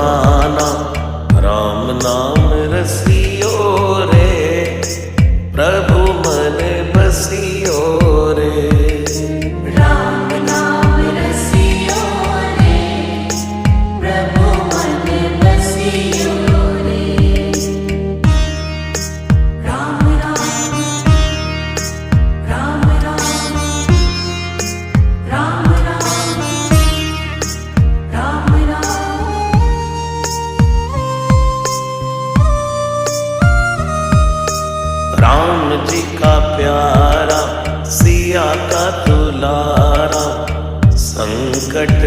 दीवाना, राम नाम रसियो रे, प्रभु मन बसियो रे। राम नाम रसियो रे, प्रभु मन बसियो रे। राम राम राम राम राम राम राम राम। राम जी का प्यारा, सिया का दुलारा, संकट